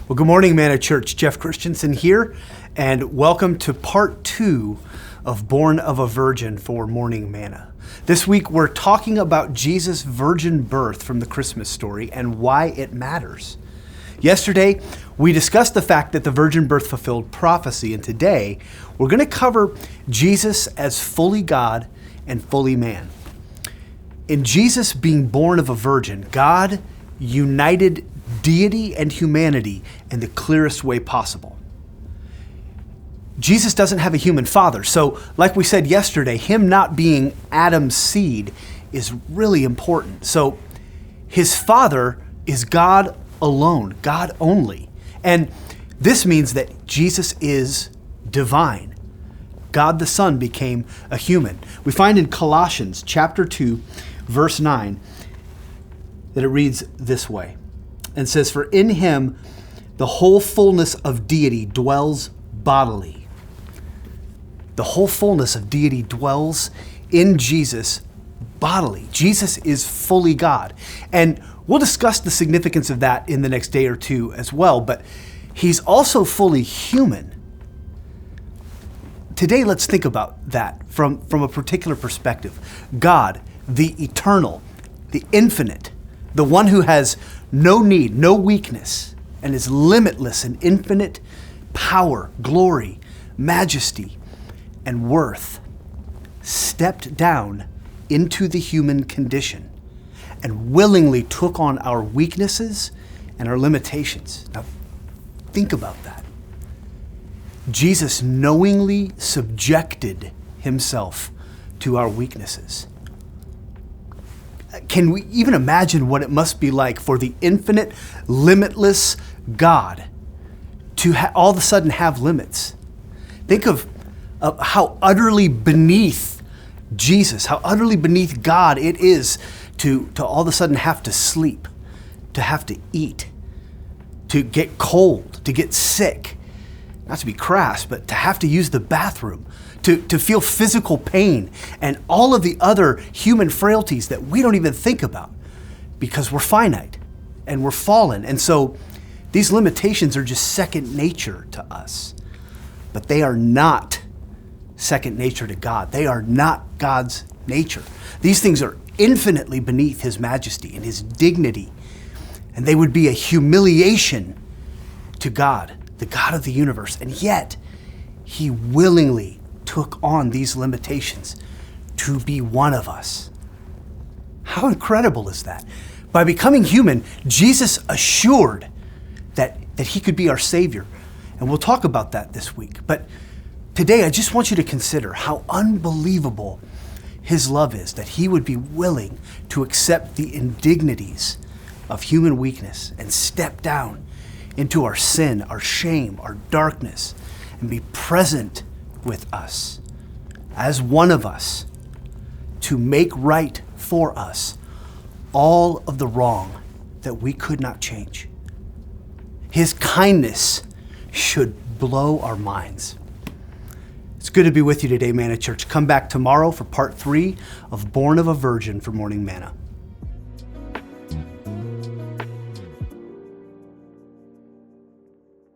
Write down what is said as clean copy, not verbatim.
Well, good morning, Manna Church. Jeff Christensen here, and welcome to part 2 of Born of a Virgin for Morning Manna. This week, we're talking about Jesus' virgin birth from the Christmas story and why it matters. Yesterday, we discussed the fact that the virgin birth fulfilled prophecy, and today, we're going to cover Jesus as fully God and fully man. In Jesus being born of a virgin, God united deity and humanity in the clearest way possible. Jesus doesn't have a human father, so like we said yesterday, him not being Adam's seed is really important. So his father is God alone, God only. And this means that Jesus is divine. God the Son became a human. We find in Colossians chapter 2, verse 9, that it reads this way, and says, "For in him the whole fullness of deity dwells bodily." The whole fullness of deity dwells in Jesus bodily. Jesus is fully God. And we'll discuss the significance of that in the next day or two as well, but he's also fully human. Today, let's think about that from a particular perspective. God, the eternal, the infinite, the one who has no need, no weakness, and is limitless in infinite power, glory, majesty, and worth, stepped down into the human condition and willingly took on our weaknesses and our limitations. Now, think about that. Jesus knowingly subjected himself to our weaknesses. Can we even imagine what it must be like for the infinite, limitless God to all of a sudden have limits? Think of how utterly beneath Jesus, how utterly beneath God it is to all of a sudden have to sleep, to have to eat, to get cold, to get sick, not to be crass, but to have to use the bathroom, to feel physical pain and all of the other human frailties that we don't even think about because we're finite and we're fallen. And so these limitations are just second nature to us, but they are not second nature to God. They are not God's nature. These things are infinitely beneath his majesty and his dignity, and they would be a humiliation to God, the God of the universe. And yet he willingly took on these limitations to be one of us. How incredible is that? By becoming human, Jesus assured that he could be our Savior. And we'll talk about that this week. But today, I just want you to consider how unbelievable his love is, that he would be willing to accept the indignities of human weakness and step down into our sin, our shame, our darkness, and be present with us as one of us to make right for us all of the wrong that we could not change. His kindness should blow our minds. It's good to be with you today, Manna Church. Come back tomorrow for part 3 of Born of a Virgin for Morning Manna.